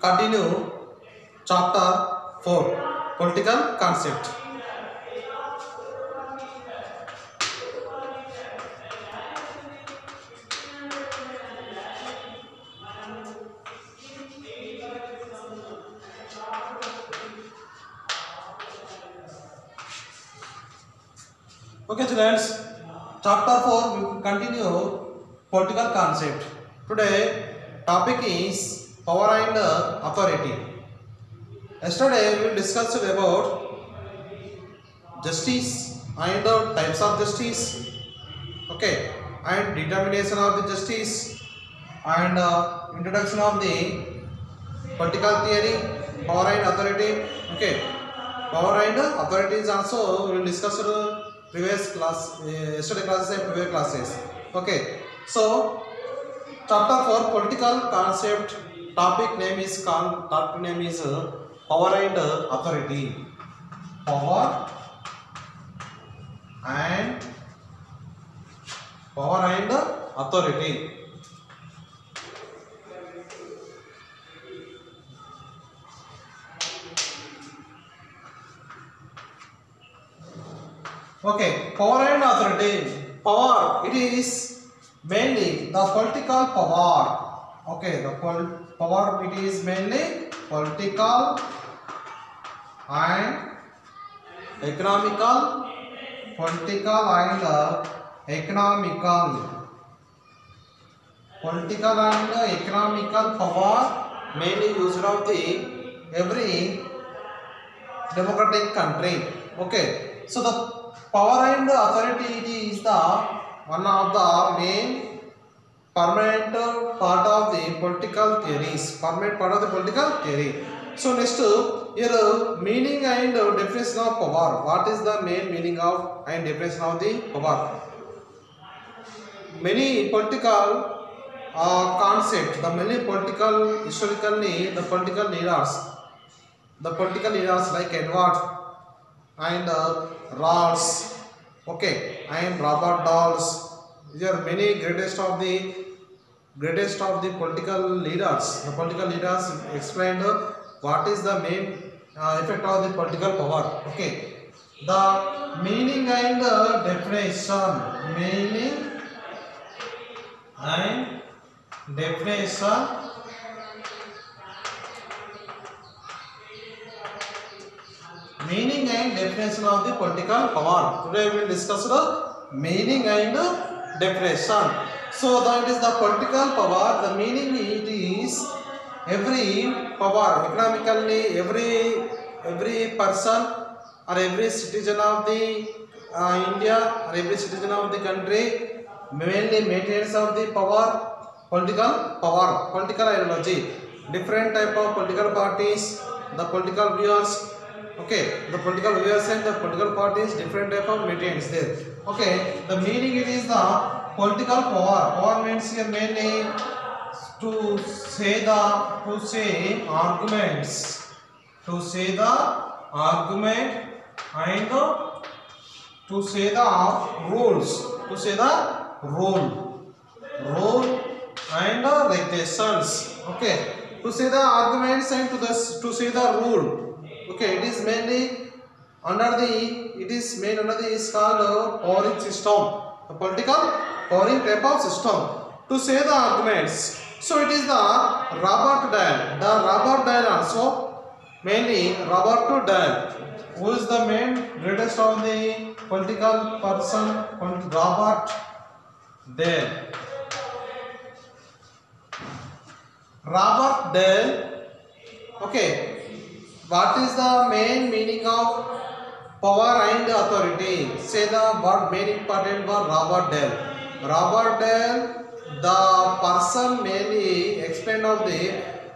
continue chapter 4 political concept. Okay students, chapter 4 we will continue political concept. Today topic is power and authority. Yesterday we discussed about justice and types of justice, okay, and determination of the justice and introduction of the political theory, power and authority. Okay, power and authority is also we will discuss previous class, yesterday classes and previous classes. Okay, so chapter 4 political concept, topic name is power and authority. Power and authority. Okay, power and authority. Power, it is mainly the political power. Okay, the power, it is mainly political and economical. Political and economical. Political and economical power mainly used of the every democratic country. Okay, so the power and authority is the one of the main permanent part of the political theories. Permanent part of the political theory. So next here meaning and definition of power. What is the main meaning of and definition of the power? Many political concept. The many political historically the political leaders like Edward and Rawls, okay, and Robert Dawes. These are many greatest of the political leaders. The political leaders explained what is the main effect of the political power. Okay, the meaning and definition. Meaning and definition. Meaning and definition of the political power. Today we will discuss the meaning and definition. So that is the political power. The meaning it is every power economically, every person or every citizen of the India or every citizen of the country mainly maintains of the power, political ideology, different type of political parties, the political viewers. Okay, the political viewers and the political parties different type of maintains there. Okay, the meaning it is the political power. Power means here mainly to say arguments, to say the argument and to say the rules, to say the rule and regulations. Okay, to say the arguments and to say the rule. Okay, it is mainly under the is called powering system, the political powering type of system. To say the arguments, so it is the Robert Dahl also, mainly Robert Dahl, who is the main greatest of the political person, Robert Dahl. Robert Dahl. Okay, what is the main meaning of power and authority? Say the word main important for Robert Dahl. Robert Dahl, the person mainly explained of the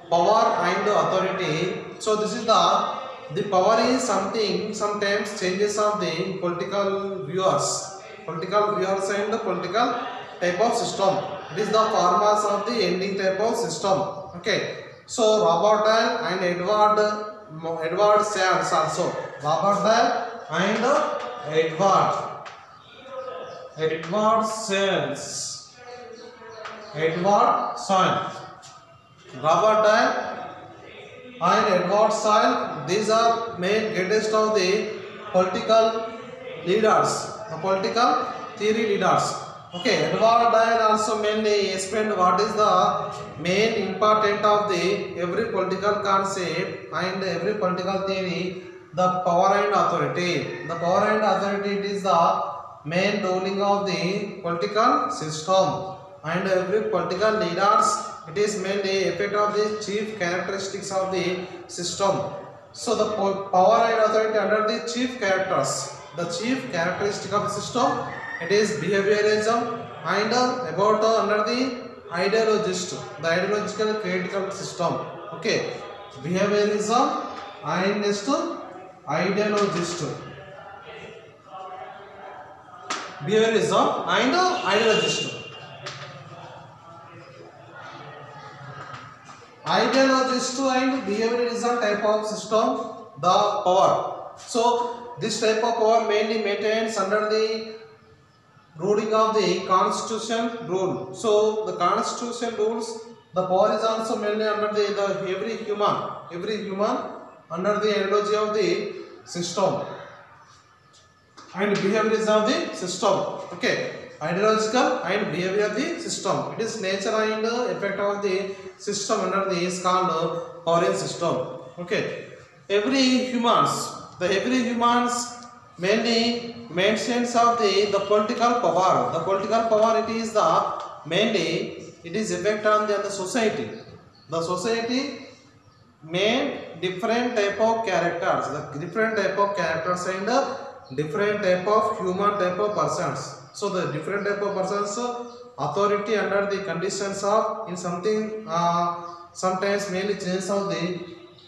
power and authority. So this is the power is something sometimes changes of the political viewers and the political type of system. It is the formulas of the ending type of system. Okay, so Robert Dahl and Edward Sands also. Robert Dahl and Edward Sands. Robert Dahl and Edward Searle. These are main greatest of the political leaders, the political theory leaders. Okay, Edward Dyer also mainly explained what is the main important of the every political concept and every political theory, the power and authority. The power and authority, it is the main ruling of the political system, and every political leaders, it is mainly effect of the chief characteristics of the system. So the power and authority under the chief characters, the chief characteristic of the system, it is behaviorism, and about under the ideologist, the ideological critical system. Okay, behaviorism and next ideologist, behaviorism and ideologist. Ideologist and behaviorism type of system, the power. So this type of power mainly maintains under the ruling of the constitution rule. So the constitution rules, the power is also mainly under the every human under the ideology of the system, and behavior is of the system. Okay, ideological and behavior of the system, it is nature and effect of the system under the is called power system. Okay, every humans mainly maintains of the political power. The political power, it is the mainly it is effect on the society. The society main different type of characters, the different type of characters and different type of human type of persons. So the different type of persons authority under the conditions of in something sometimes mainly change of the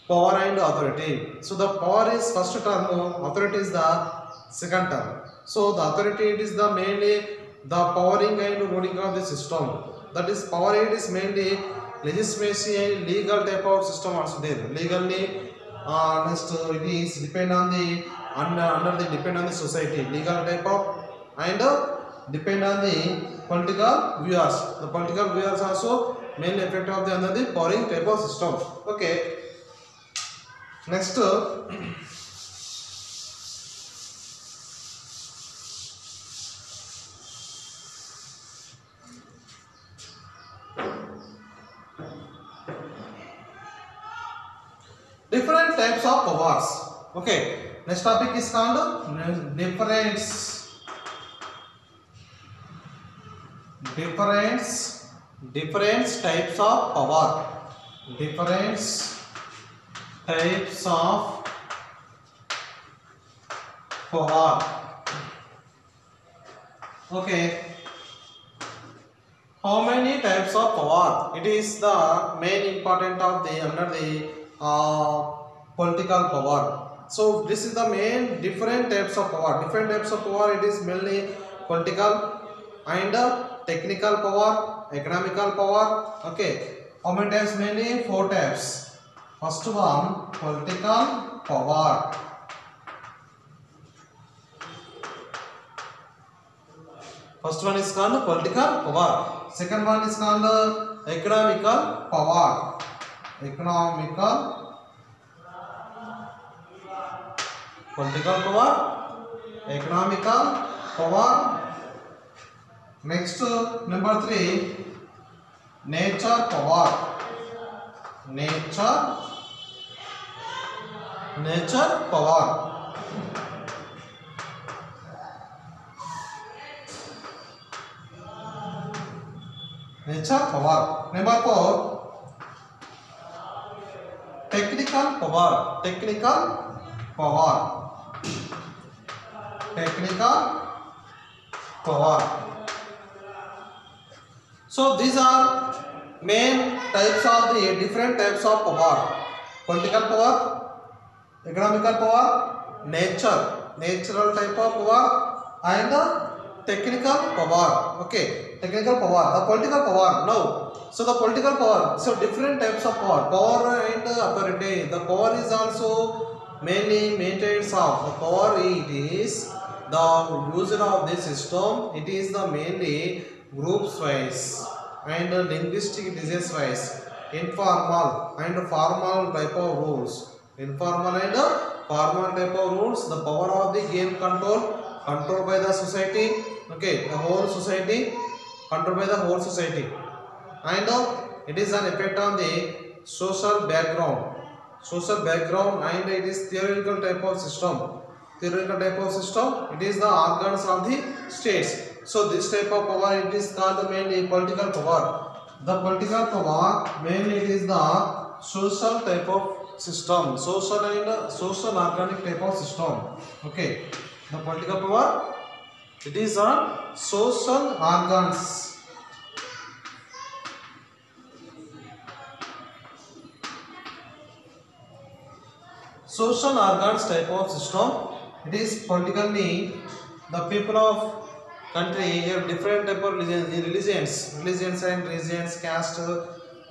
power and authority. So the power is first term, authority is the second term. So the authority, it is the mainly the powering and ruling of the system. That is power, it is mainly legislative and legal type of system also there. Legally, next it is depend on the under the depend on the society, legal type of, and depend on the political viewers. The political viewers also mainly effect of the under the powering type of system. Okay. Next, different types of powers. Okay, next topic is called different types of power. Different types of power. Okay, how many types of power? It is the main important of the under the political power. So this is the main different types of power. Different types of power, it is mainly political and technical power, economical power. Okay, how many types? Mainly 4 types. First one, political power. First one is called political power. Second one is called economical power. Economical, political power, economical power. Next, number 3, nature power. Nature power. Nature power. Number 4, technical power. Technical power. So these are main types of the different types of power: political power, economical power, natural type of power, and technical power. Okay, technical power, the political power. Now, so the political power, so different types of power and authority. The power is also mainly maintains of the power. It is the user of this system. It is the mainly groups wise and linguistic disease wise. informal and formal type of rules. Informal and formal type of rules. The power of the game controlled by the society. Okay, the whole society, controlled by the whole society, and it is an effect on the social background. Social background, and it is theoretical type of system. Theoretical type of system. It is the organs of the states. So this type of power, it is called mainly political power. The political power mainly it is the social type of system, social and social organic type of system. Okay, the political power, it is on social organs. Social organs type of system. It is politically the people of country have different type of religions and regions, caste,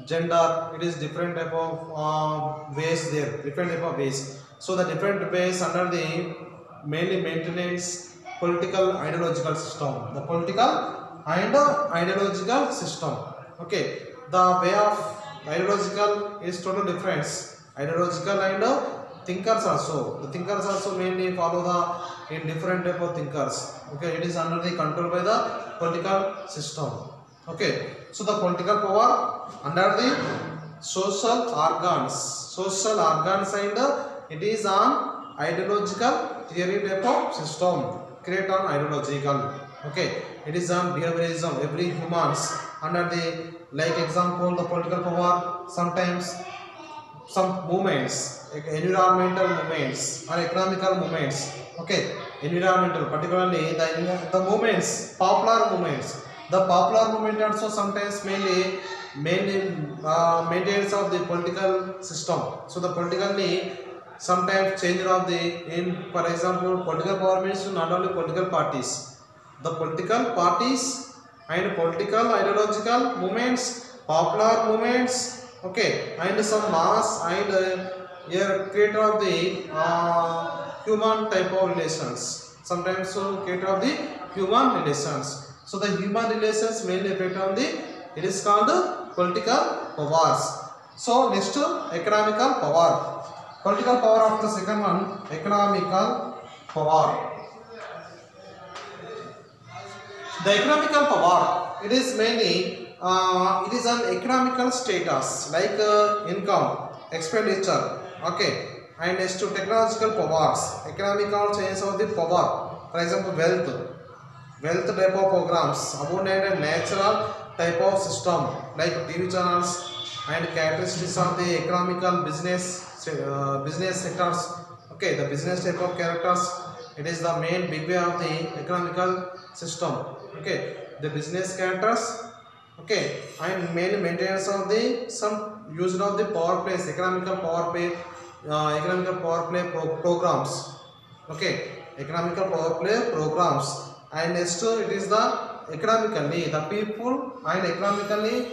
gender. It is different type of ways there, different type of ways. So the different ways under the mainly maintenance political ideological system. The political and ideological system. Okay, the way of ideological is total difference. Ideological and thinkers also. The thinkers also mainly follow the in different type of thinkers. Okay, it is under the control by the political system. Okay, so the political power under the social organs, and it is on ideological theory type of system. Create on ideological. Okay, it is on behaviorism. Every humans under the like example the political power sometimes some movements, like environmental movements or economical movements. Okay, environmental, particularly the movements, popular movements. The popular movement also sometimes mainly maintains of the political system. So the politically sometimes change of the in, for example, political power means not only political parties, the political parties and political ideological movements, popular movements. Okay, and some mass and here creator of the human type of relations. Sometimes so creator of the human relations. So the human relations mainly affect on the, it is called political powers. So next economical power. Political power of the second one, economical power. The economical power, it is mainly it is an economical status like income, expenditure. Okay, and next to technological powers, economical change of the power. For example, wealth type of programs, abundant and natural type of system like TV channels and characteristics of the economical business sectors. Okay, the business type of characters. It is the main big way of the economical system. Okay, the business characters. Okay, and mainly maintenance of the some use of the power plays, economical power play programs. Okay, economical power play programs. And next it is the economically the people and economically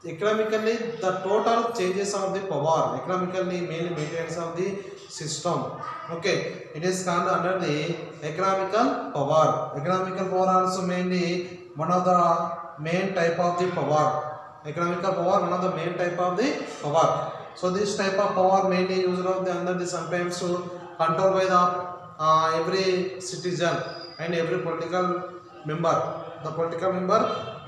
the total changes of the power, economically mainly maintenance of the system. Okay, it is called under the economical power. Economical power also mainly one of the main type of the power. Economical power, one of the main type of the power. So this type of power mainly used of the under the sometimes so controlled by the every citizen and every political member. The political member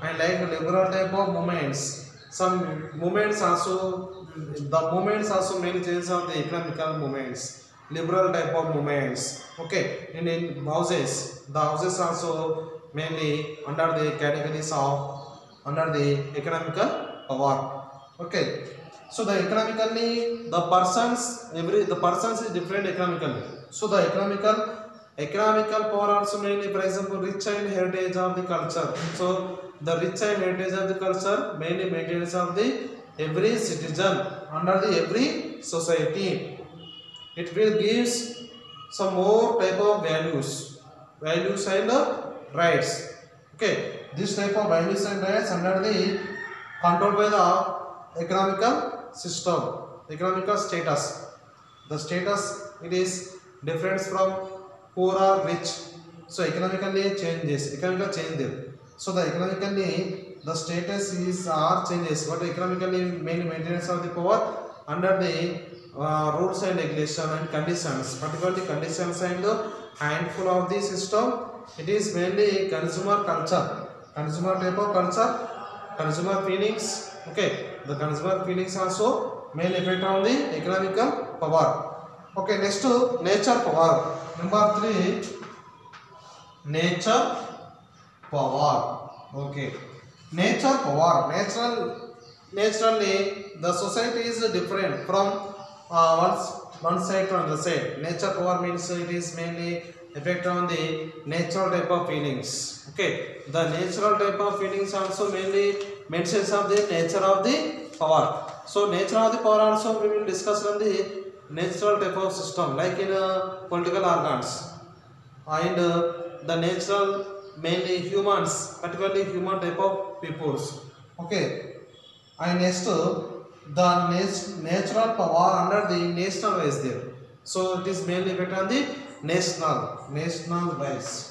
and like liberal type of movements. Some movements also, the movements also mainly changes of the economical movements, liberal type of movements. Okay, in houses, the houses also mainly under the categories of under the economical power. Okay, so the economically the persons the persons is different economically. So the economical power also mainly, for example, rich and heritage of the culture. So the rich and heritage of the culture mainly maintenance of the every citizen under the every society. It will gives some more type of values and rights. Okay, this type of values and rights under the controlled by the economical system, economical status. The status it is different from poor or rich. So economically changes, economical change there. So the economically the status is or changes, but economically mainly maintenance of the power under the rules and regulation and conditions, particularly conditions and handful of the system. It is mainly consumer culture, consumer type of culture, consumer feelings. Okay, the consumer feelings also main effect on the economical power. Okay, next to nature power. Number 3, nature power. Okay, nature power. Naturally, the society is different from one side to another side. Nature power means it is mainly effect on the natural type of feelings. Okay, the natural type of feelings also mainly mentions of the nature of the power. So nature of the power also we will discuss on the natural type of system, like in political organs and the natural mainly humans, particularly human type of peoples. Okay, and next the natural power under the national wise there. So it is mainly effect on the national wise.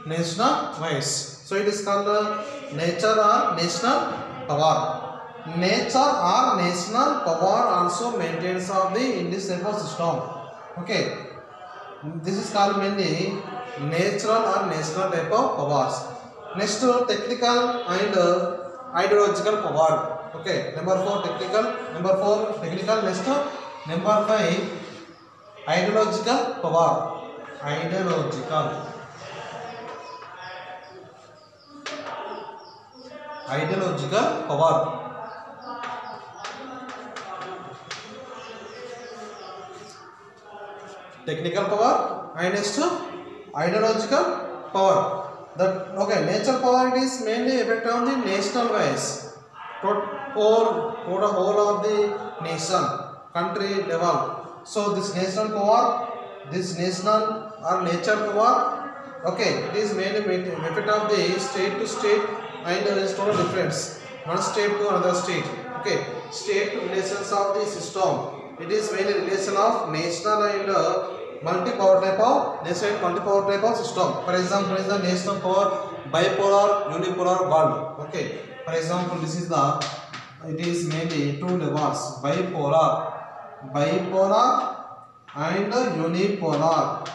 National wise. So it is called nature or national power. Nature or national power also maintains of the in this type of system. Okay, this is called mainly natural or national type of powers. Next technical and ideological power. Okay, number 4 technical, number 4 technical. Next number 5 ideological power. Ideological power. Technical power and next ideological power. That okay, nature power it is mainly effect on the national wise for the whole of the nation, country level. So this national power, this national or nature power, okay, it is mainly effect of the state to state and there is total difference one state to another state. Okay, state relations of the system. It is mainly relation of national and multi-power type of national multi-power type of system. For example, is the national power bipolar, unipolar world. Okay. For example, this is the it is mainly two levels bipolar and unipolar.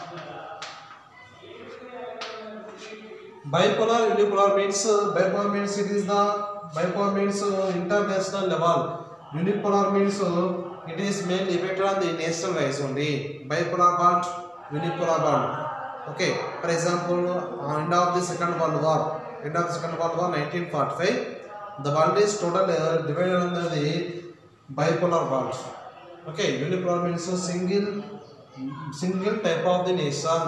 Unipolar means it is the bipolar means international level. Unipolar means it is mainly effect on the national wise only. Bipolar world, unipolar world. Okay. For example, end of the Second World War, 1945, the world is totally divided under the bipolar world. Okay. Unipolar means single type of the nation.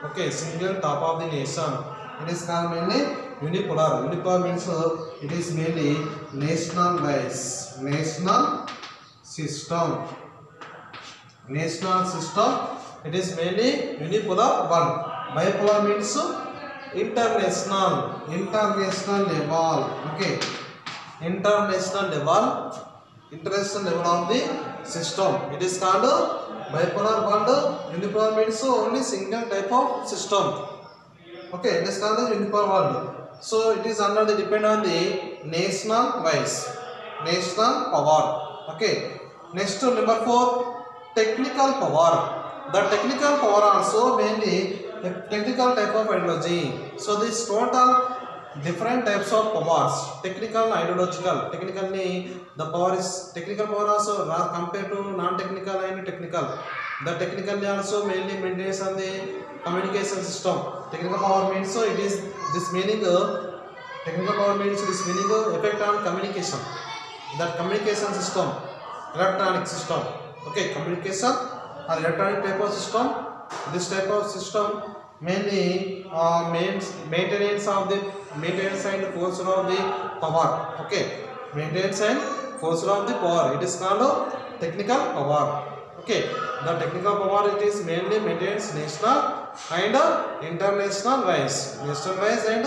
Okay, single type of the nation. It is called mainly unipolar. Unipolar means it is mainly national wise, national system. It is mainly unipolar one. Bipolar means international level. Okay, international level of the system. It is called bipolar world. Unipolar means only single type of system. Okay, it is called the unipolar world. So it is under the depend on the national wise, national power. Okay. Next number 4 technical power. The technical power also mainly a technical type of ideology. So this total different types of powers, technical, ideological. Technically the power is technical power also compared to non-technical and technical. The technically also mainly maintains on the communication system. Technical power means so it is this meaning technical power means this meaning effect on communication. That communication system, electronic system. Okay, communication or electronic type of system. This type of system mainly maintenance and force of the power. Okay, maintenance and force of the power. It is called technical power. Okay, the technical power it is mainly maintains national and international wise, and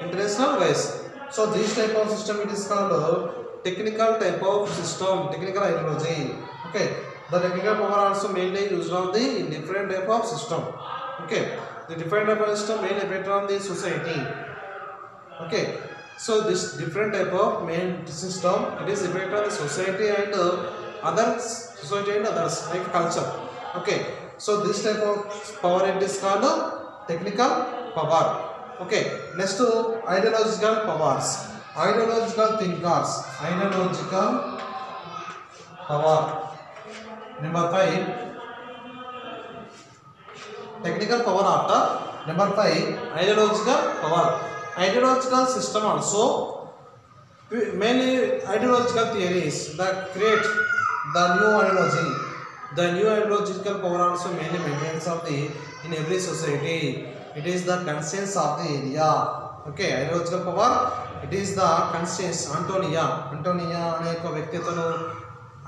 international wise. So this type of system it is called technical type of system, technical ideology. Okay, the technical power also mainly used on the in different type of system. Okay, the different type of system mainly affect on the society. Okay, so this different type of main system, it is affect on the society and others, society and others like culture. Okay, so this type of power it is called technical power. Okay, next to ideological powers, ideological thinkers, ideological power. Number 5, technical power after. Number 5, ideological power. Ideological system also many ideological theories that create the new ideology. The new ideological power also mainly maintains of the in every society. It is the conscience of the area. Okay, ideological power. It is the conscience. Antonia అనే ఒక వ్యక్తిత్వను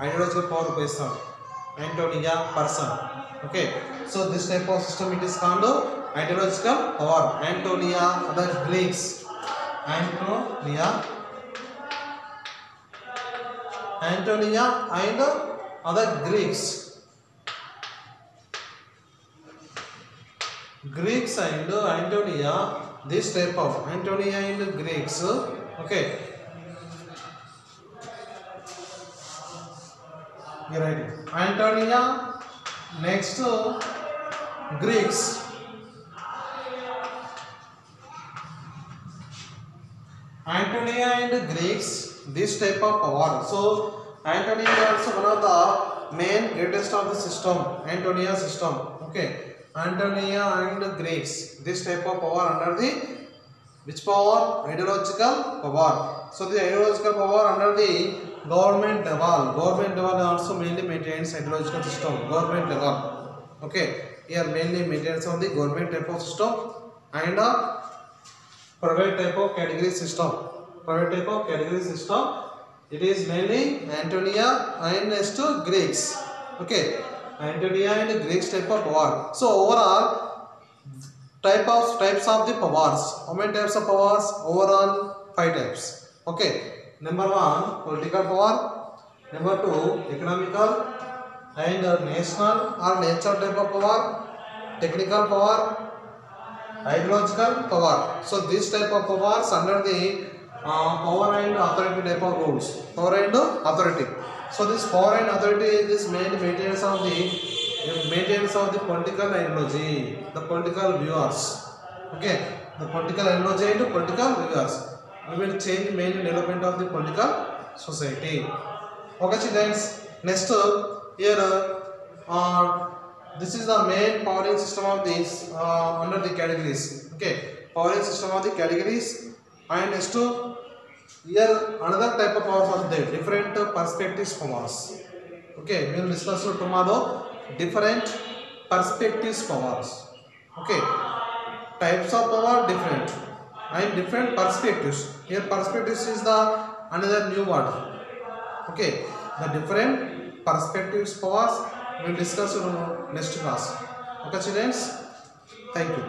ideological power ఉపయోగిస్తారు. Antonia person. Okay, so this type of system it is called ideological power. Antonia, other Greeks. Antonia and other Greeks and Antonia, this type of Antonia and Greeks. Okay, you write it. Antonia, next Greeks. Antonia and Greeks, this type of power. So Antonia is also one of the main greatest of the system, Antonia system. Okay, Antonia and Greeks, this type of power under the which power? Ideological power. So the ideological power under the government level. Government level also mainly maintains ideological system. Government level. Okay, here mainly maintains on the government type of system and private type of category system. Private type of category system. It is mainly Antonia and next to Greeks. Okay, Antonia and Greeks type of power. So overall types of the powers. How many types of powers? Overall 5 types. Okay, number 1 political power. Number 2 economical and national or nature type of power. Technical power, ideological power. So this type of powers under the power and authority type of rules. Power and authority. So this power and authority is mainly maintenance of the political ideology, the political viewers. Okay, the political ideology and political viewers. We will change main development of the political society. Okay, students. Next here. This is the main powering system of this under the categories. Okay, powering system of the categories. And next to here another type of powers are there, different perspectives powers. Okay, we will discuss tomorrow different perspectives powers. Okay, types of power different and different perspectives. Here perspectives is the another new word. Okay, the different perspectives powers we will discuss in next class. Okay, students, thank you.